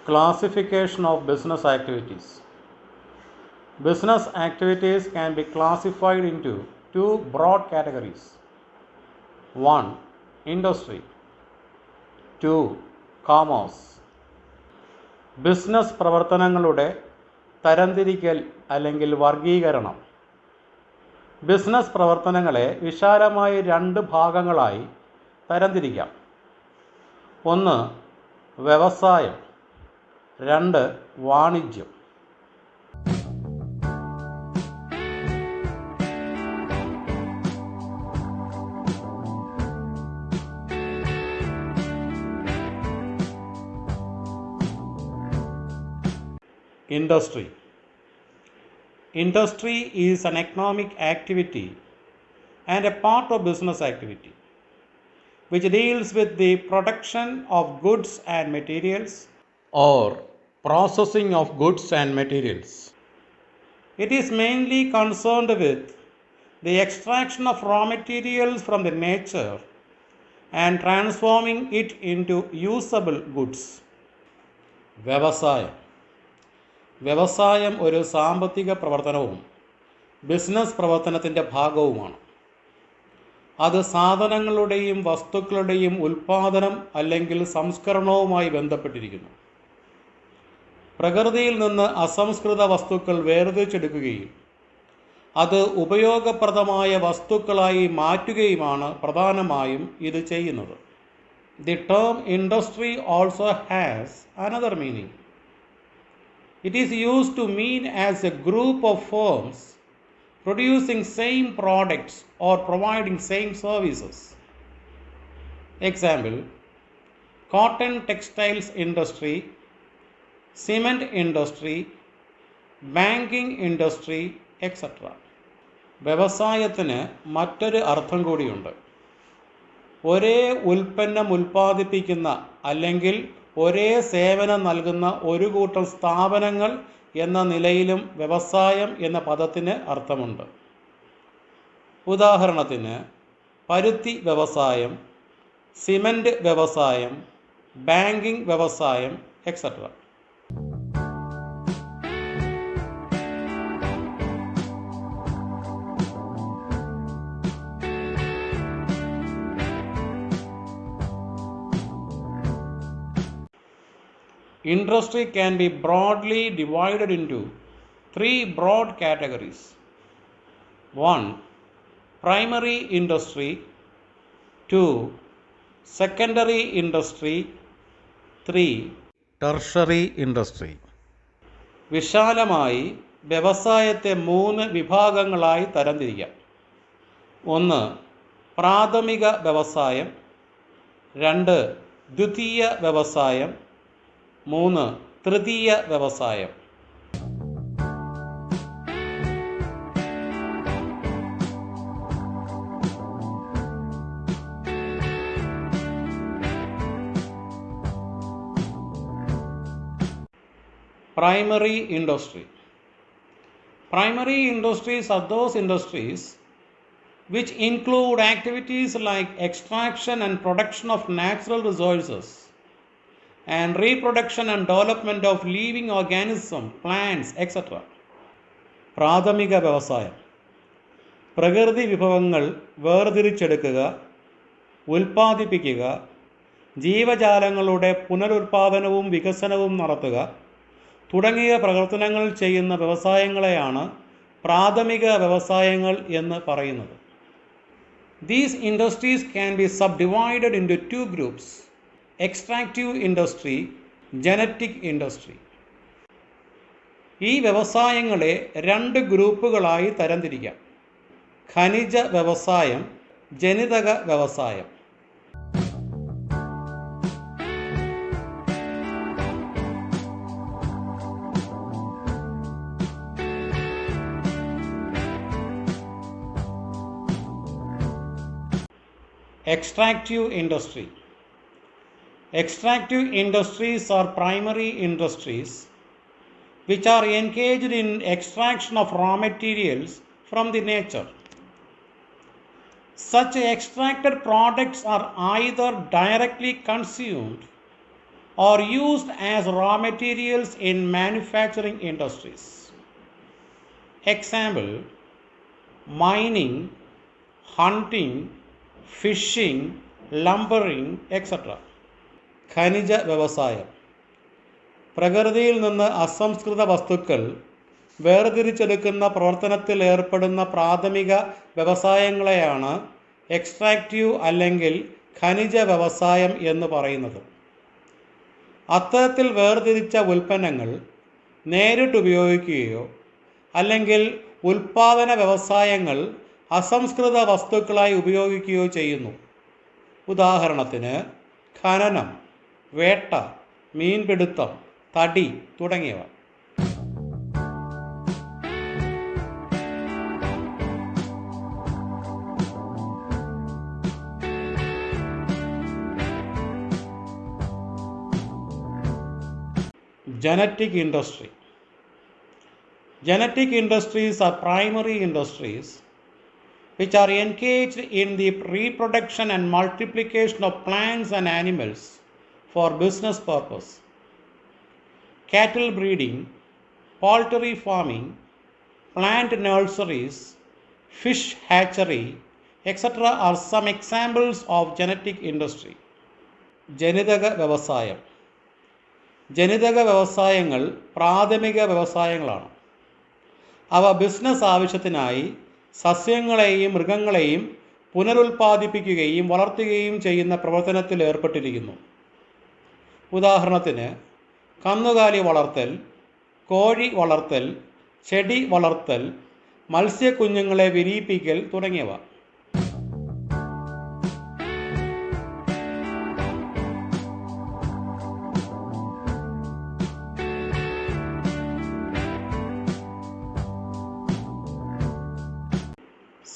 Classification of business activities. Business activities can be classified into two broad categories. 1. Industry. 2. Commerce. Business പ്രവർത്തനങ്ങളുടെ തരംതിരിക്കൽ അല്ലെങ്കിൽ വർഗീകരണം. Business പ്രവർത്തനങ്ങളെ വിശാലമായി രണ്ട് ഭാഗങ്ങളായി തരംതിരിക്കാം. 1. വ്യവസായം. 2. വാണിജ്യം. Industry. Industry is an economic activity and a part of business activity which deals with the production of goods and materials or processing of goods and materials. It is mainly concerned with the extraction of raw materials from the nature and transforming it into usable goods. വ്യവസായം. വ്യവസായം ഒരു സാമ്പത്തിക പ്രവർത്തനവും business പ്രവർത്തനത്തിൻ്റെ ഭാഗവുമാണ്. അത് സാധനങ്ങളുടെയും വസ്തുക്കളുടെയും ഉൽപ്പാദനം അല്ലെങ്കിൽ സംസ്കരണവുമായി ബന്ധപ്പെട്ടിരിക്കുന്നു. പ്രകൃതിയിൽ നിന്ന് അസംസ്കൃത വസ്തുക്കൾ വേർതിരിച്ചെടുക്കുകയും അത് ഉപയോഗപ്രദമായ വസ്തുക്കളായി മാറ്റുകയുമാണ് പ്രധാനമായും ഇത് ചെയ്യുന്നത്. The term industry also has another meaning. It is used to mean as a group of firms producing same products or providing same services. Example: cotton textiles industry, cement industry, banking industry, etc. വ്യവസായത്തിന് മറ്റൊരു അർത്ഥം കൂടിയുണ്ട്. ഒരേ ഉൽപ്പന്നം ഉൽപ്പാദിപ്പിക്കുന്ന അല്ലെങ്കിൽ ഒരേ സേവനം നൽകുന്ന ഒരു കൂട്ടം സ്ഥാപനങ്ങൾ എന്ന നിലയിലും വ്യവസായം എന്ന പദത്തിന് അർത്ഥമുണ്ട്. ഉദാഹരണത്തിന് പരുത്തി വ്യവസായം, സിമൻ്റ് വ്യവസായം, ബാങ്കിംഗ് വ്യവസായം, etcetera. Industry can be broadly divided into three broad categories. 1. Primary industry. 2. Secondary industry. 3. Tertiary industry. വിശാലമായി വ്യവസായത്തെ 3 വിഭാഗങ്ങളായി തരംതിരിക്കാം. 1. പ്രാഥമിക വ്യവസായം. 2. ദ്വിതീയ വ്യവസായം. 3. തൃതീയ വ്യവസായം. Primary industry. Primary industries are those industries which include activities like extraction and production of natural resources and reproduction and development of living organisms, plants, etc. പ്രാഥമിക വ്യവസായം പ്രകൃതി വിഭവങ്ങൾ വേർതിരിച്ചെടുക്കുക, ഉൽപ്പാദിപ്പിക്കുക, ജീവജാലങ്ങളുടെ പുനരുൽപാദനവും വികസനവും നടത്തുക തുടങ്ങിയ പ്രവർത്തനങ്ങൾ ചെയ്യുന്ന വ്യവസായങ്ങളെയാണ് പ്രാഥമിക വ്യവസായങ്ങൾ എന്ന് പറയുന്നത്. These industries can be subdivided into two groups: extractive industry, genetic industry. ഈ വ്യവസായങ്ങളെ 2 ഗ്രൂപ്പുകളായി തരംതിരിക്കാം: ഖനിജ വ്യവസായം, ജനിതക വ്യവസായം. Extractive industry. Extractive industries are primary industries which are engaged in extraction of raw materials from the nature. Such extracted products are either directly consumed or used as raw materials in manufacturing industries. Example, mining, hunting, fishing, lumbering, etc. ഖനിജ വ്യവസായം പ്രകൃതിയിൽ നിന്ന് അസംസ്കൃത വസ്തുക്കൾ വേർതിരിച്ചെടുക്കുന്ന പ്രവർത്തനത്തിൽ ഏർപ്പെടുന്ന പ്രാഥമിക വ്യവസായങ്ങളെയാണ് extractive അല്ലെങ്കിൽ ഖനിജ വ്യവസായം എന്ന് പറയുന്നത്. അത്തരത്തിൽ വേർതിരിച്ച ഉൽപ്പന്നങ്ങൾ നേരിട്ട് ഉപയോഗിക്കുകയോ അല്ലെങ്കിൽ ഉൽപ്പാദന വ്യവസായങ്ങൾ അസംസ്കൃത വസ്തുക്കളായി ഉപയോഗിക്കുകയോ ചെയ്യുന്നു. ഉദാഹരണത്തിന് ഖനനം, വേട്ട, മീൻപിടുത്തം, തടി തുടങ്ങിയവ. Genetic industry. Genetic industries are primary industries which are engaged in the reproduction and multiplication of plants and animals for business purpose. Cattle breeding, poultry farming, plant nurseries, fish hatchery, etc. are some examples of genetic industry. ജനിതക വ്യവസായം. ജനിതക വ്യവസായങ്ങൾ പ്രാഥമിക വ്യവസായങ്ങളാണ്. അവ business ആവശ്യത്തിനായി സസ്യങ്ങളെയും മൃഗങ്ങളെയും പുനരുൽപ്പാദിപ്പിക്കുകയും വളർത്തുകയും ചെയ്യുന്ന പ്രവർത്തനത്തിൽ ഏർപ്പെട്ടിരിക്കുന്നു. ഉദാഹരണത്തിന് കന്നുകാലി വളർത്തൽ, കോഴി വളർത്തൽ, ചെടി വളർത്തൽ, മത്സ്യക്കുഞ്ഞുങ്ങളെ വിരിയിപ്പിക്കൽ തുടങ്ങിയവ.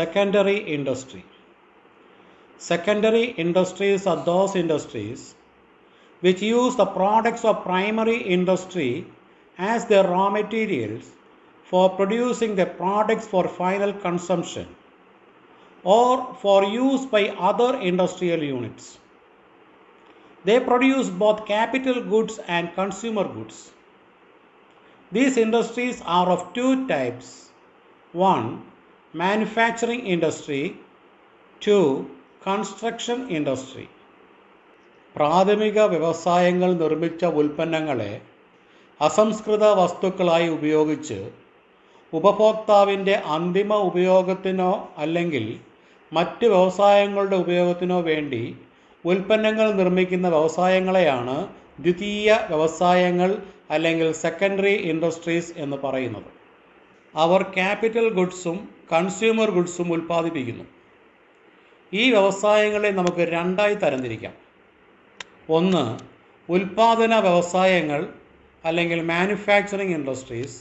Secondary industry. Secondary industries are those industries which use the products of primary industry as their raw materials for producing the products for final consumption or for use by other industrial units. They produce both capital goods and consumer goods. These industries are of two types. 1. Manufacturing industry. 2. Construction industry. പ്രാഥമിക വ്യവസായങ്ങൾ നിർമ്മിച്ച ഉൽപ്പന്നങ്ങളെ അസംസ്കൃത വസ്തുക്കളായി ഉപയോഗിച്ച് ഉപഭോക്താവിൻ്റെ അന്തിമ ഉപയോഗത്തിനോ അല്ലെങ്കിൽ മറ്റ് വ്യവസായങ്ങളുടെ ഉപയോഗത്തിനോ വേണ്ടി ഉൽപ്പന്നങ്ങൾ നിർമ്മിക്കുന്ന വ്യവസായങ്ങളെയാണ് ദ്വിതീയ വ്യവസായങ്ങൾ അല്ലെങ്കിൽ സെക്കൻഡറി ഇൻഡസ്ട്രീസ് എന്ന് പറയുന്നത്. അവർ ക്യാപിറ്റൽ ഗുഡ്സും കൺസ്യൂമർ ഗുഡ്സും ഉൽപ്പാദിപ്പിക്കുന്നു. ഈ വ്യവസായങ്ങളെ നമുക്ക് രണ്ടായി തരംതിരിക്കാം. ഒന്ന്, ഉൽപ്പാദന വ്യവസായങ്ങൾ അല്ലെങ്കിൽ മാനുഫാക്ചറിങ് ഇൻഡസ്ട്രീസ്.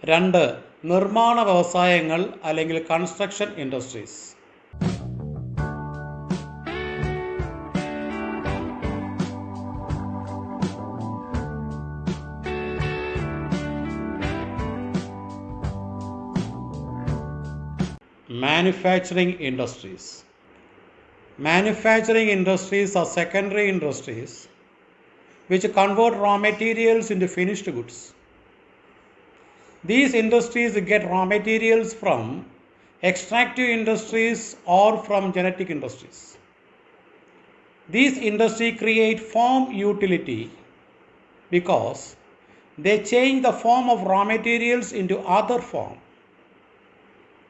2, നിർമ്മാണ വ്യവസായങ്ങൾ അല്ലെങ്കിൽ construction industries. Manufacturing industries. Manufacturing industries are secondary industries which convert raw materials into finished goods. These industries get raw materials from extractive industries or from genetic industries. These industries create form utility because they change the form of raw materials into other form.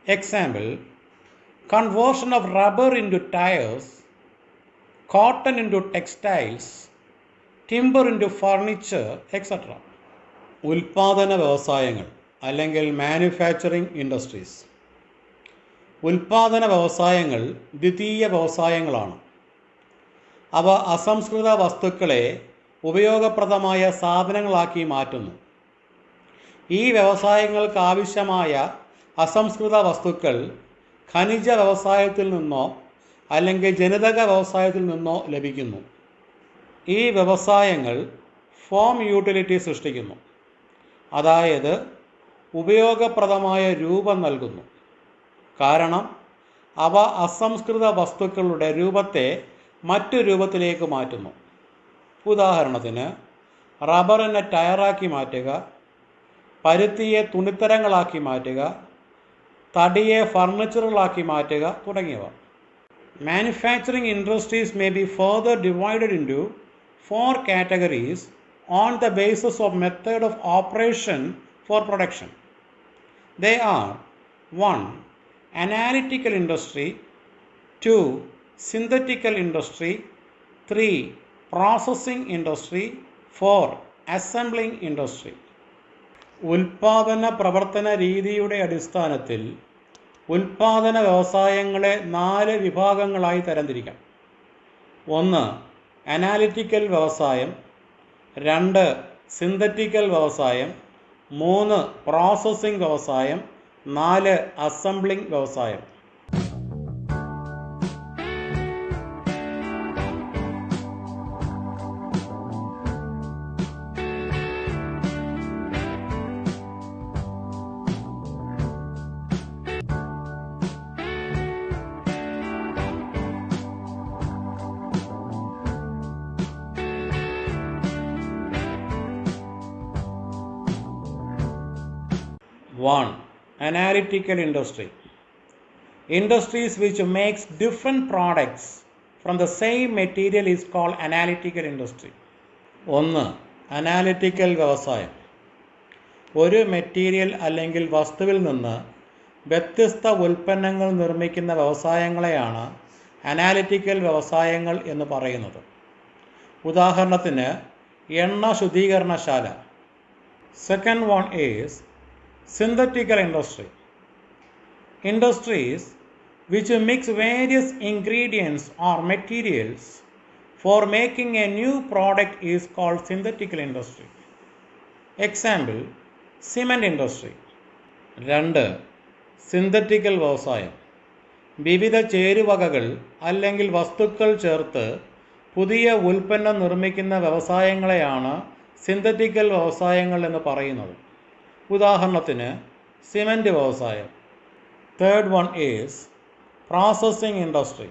Example, conversion of rubber into tires, cotton into textiles, timber into furniture, etc. ഉൽപ്പാദന വ്യവസായങ്ങൾ അല്ലെങ്കിൽ manufacturing industries. ഉൽപ്പാദന വ്യവസായങ്ങൾ ദ്വിതീയ വ്യവസായങ്ങളാണ്. അവ അസംസ്കൃത വസ്തുക്കളെ ഉപയോഗപ്രദമായ സാധനങ്ങളാക്കി മാറ്റുന്നു. ഈ വ്യവസായങ്ങൾക്ക് ആവശ്യമായ അസംസ്കൃത വസ്തുക്കൾ ഖനിജ വ്യവസായത്തിൽ നിന്നോ അല്ലെങ്കിൽ ജനിതക വ്യവസായത്തിൽ നിന്നോ ലഭിക്കുന്നു. ഈ വ്യവസായങ്ങൾ ഫോം യൂട്ടിലിറ്റി സൃഷ്ടിക്കുന്നു, അതായത് ഉപയോഗപ്രദമായ രൂപം നൽകുന്നു. കാരണം അവ അസംസ്കൃത വസ്തുക്കളുടെ രൂപത്തെ മറ്റു രൂപത്തിലേക്ക് മാറ്റുന്നു. ഉദാഹരണത്തിന് റബ്ബറിനെ ടയറാക്കി മാറ്റുക, പരുത്തിയെ തുണിത്തരങ്ങളാക്കി മാറ്റുക, തടിയെ ഫർണിച്ചറുകളാക്കി മാറ്റുക തുടങ്ങിയവ. Manufacturing industries may be further divided into 4 categories on the basis of method of operation for production. They are 1. Analytical industry, 2. Synthetical industry, 3. Processing industry, 4. Assembling industry. ഉൽപാദന പ്രവർത്തന രീതിയുടെ അടിസ്ഥാനത്തിൽ ഉൽപാദന വ്യവസായങ്ങളെ 4 വിഭാഗങ്ങളായി തരംതിരിക്കാം. 1. അനാലിറ്റിക്കൽ വ്യവസായം, 2. സിന്തറ്റിക്കൽ വ്യവസായം, 3. പ്രോസസ്സിംഗ് വ്യവസായം, 4. അസംബ്ലിംഗ് വ്യവസായം. One, analytical industry. Industries which makes different products from the same material is called analytical industry. 1. Analytical വ്യവസായം. ഒരു മെറ്റീരിയൽ അല്ലെങ്കിൽ വസ്തുവിൽ നിന്ന് വ്യത്യസ്ത ഉൽപ്പന്നങ്ങൾ നിർമ്മിക്കുന്ന വ്യവസായങ്ങളെയാണ് അനാലിറ്റിക്കൽ വ്യവസായങ്ങൾ എന്ന് പറയുന്നത്. ഉദാഹരണത്തിന് എണ്ണ ശുദ്ധീകരണശാല. Second one is synthetical industry. Industries which mix various ingredients or materials for making a new product is called synthetical industry. Example, cement industry. 2. Synthetical വ്യവസായം. വിവിധ ചേരുവകകൾ അല്ലെങ്കിൽ വസ്തുക്കൾ ചേർത്ത് പുതിയ ഉൽപ്പന്നം നിർമ്മിക്കുന്ന വ്യവസായങ്ങളെയാണ് സിന്തറ്റിക്കൽ വ്യവസായങ്ങൾ എന്ന് പറയുന്നത്. ഉദാഹരണത്തിന് സിമൻറ്റ് വ്യവസായം. Third one is processing industry.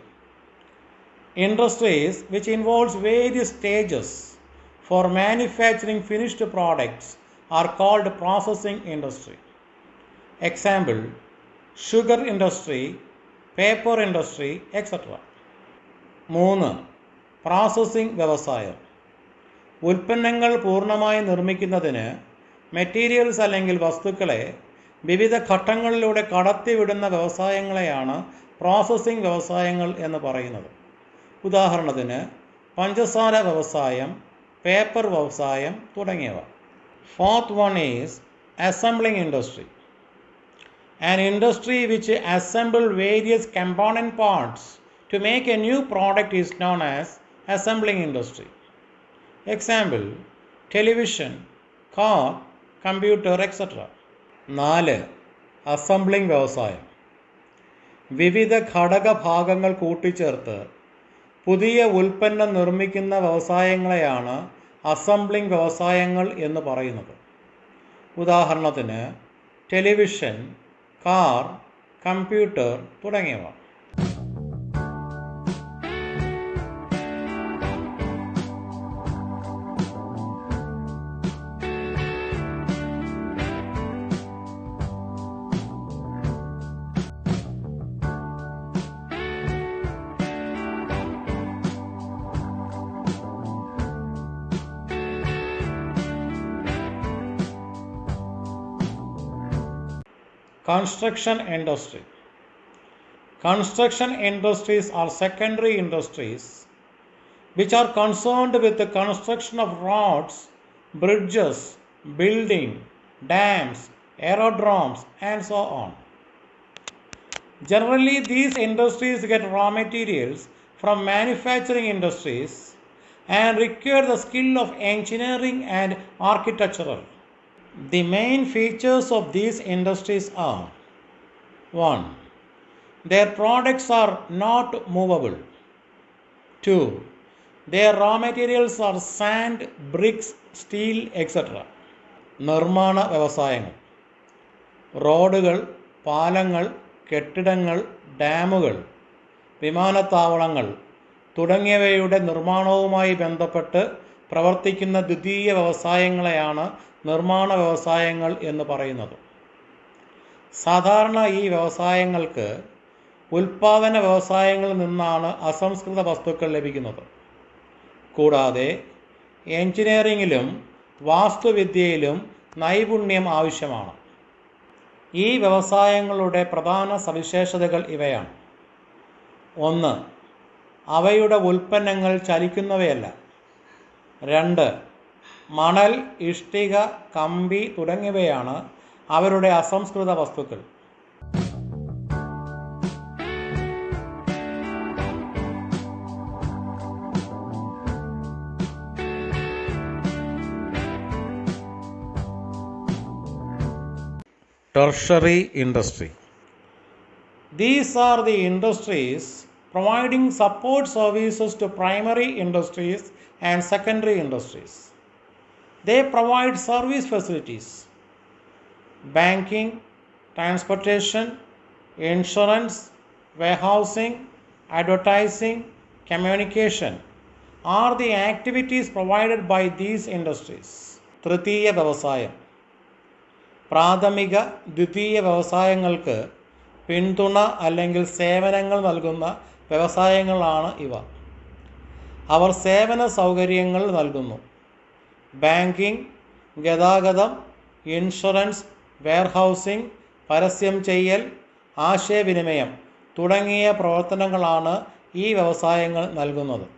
Industries which involves various stages for manufacturing finished products are called processing industry. Example, sugar industry, paper industry, etc. 3. Processing വ്യവസായം. ഉൽപ്പന്നങ്ങൾ പൂർണ്ണമായി നിർമ്മിക്കുന്നതിന് മെറ്റീരിയൽസ് അല്ലെങ്കിൽ വസ്തുക്കളെ വിവിധ ഘട്ടങ്ങളിലൂടെ കടത്തിവിടുന്ന വ്യവസായങ്ങളെയാണ് പ്രോസസ്സിംഗ് വ്യവസായങ്ങൾ എന്ന് പറയുന്നത്. ഉദാഹരണത്തിന് പഞ്ചസാര വ്യവസായം, പേപ്പർ വ്യവസായം തുടങ്ങിയവ. Fourth one is assembling industry. An industry which assembles various component parts to make a new product is known as assembling industry. Example, television, car, computer, etc. 4. Assembling വ്യവസായം. വിവിധ ഘടകഭാഗങ്ങൾ കൂട്ടിച്ചേർത്ത് പുതിയ ഉൽപ്പന്നം നിർമ്മിക്കുന്ന വ്യവസായങ്ങളെയാണ് അസംബ്ലിംഗ് വ്യവസായങ്ങൾ എന്ന് പറയുന്നത്. ഉദാഹരണത്തിന് ടെലിവിഷൻ, കാർ, കമ്പ്യൂട്ടർ തുടങ്ങിയവ. Construction industry. Construction industries are secondary industries which are concerned with the construction of roads, bridges, building, dams, aerodromes, and so on. Generally, these industries get raw materials from manufacturing industries and require the skill of engineering and architectural. The main features of these industries are: 1. Their products are not movable. 2. Their raw materials are sand, bricks, steel, etc. നിർമ്മാണ വ്യവസായങ്ങൾ. റോഡുകൾ, പാലങ്ങൾ, കെട്ടിടങ്ങൾ, ഡാമുകൾ, വിമാനത്താവളങ്ങൾ തുടങ്ങിയവയുടെ നിർമ്മാണവുമായി ബന്ധപ്പെട്ട് പ്രവർത്തിക്കുന്ന ദ്വിതീയ വ്യവസായങ്ങളെയാണ് നിർമ്മാണ വ്യവസായങ്ങൾ എന്ന് പറയുന്നത്. സാധാരണ ഈ വ്യവസായങ്ങൾക്ക് ഉൽപ്പാദന വ്യവസായങ്ങളിൽ നിന്നാണ് അസംസ്കൃത വസ്തുക്കൾ ലഭിക്കുന്നത്. കൂടാതെ എഞ്ചിനീയറിംഗിലും വാസ്തുവിദ്യയിലും നൈപുണ്യം ആവശ്യമാണ്. ഈ വ്യവസായങ്ങളുടെ പ്രധാന സവിശേഷതകൾ ഇവയാണ്. 1. അവയുടെ ഉൽപ്പന്നങ്ങൾ ചലിക്കുന്നവയല്ല. 2. മണൽ, ഇഷ്ടിക, കമ്പി തുടങ്ങിയവയാണ് അവരുടെ അസംസ്കൃത വസ്തുക്കൾ. Tertiary industry. These are the industries providing support services to primary industries and secondary industries. They provide service facilities. Banking, transportation, insurance, warehousing, advertising, communication are the activities provided by these industries. തൃതീയ വ്യവസായം. പ്രാഥമിക, ദ്വിതീയ വ്യവസായങ്ങൾക്ക് പിന്തുണ അല്ലെങ്കിൽ സേവനങ്ങൾ നൽകുന്ന വ്യവസായങ്ങളാണ് ഇവ. അവർ സേവന സൗകര്യങ്ങൾ നൽകുന്നു. ബാങ്കിംഗ്, ഗതാഗതം, ഇൻഷുറൻസ്, വെയർഹൗസിംഗ്, പരസ്യം ചെയ്യൽ, ആശയവിനിമയം തുടങ്ങിയ പ്രവർത്തനങ്ങളാണ് ഈ വ്യവസായങ്ങൾ നൽകുന്നത്.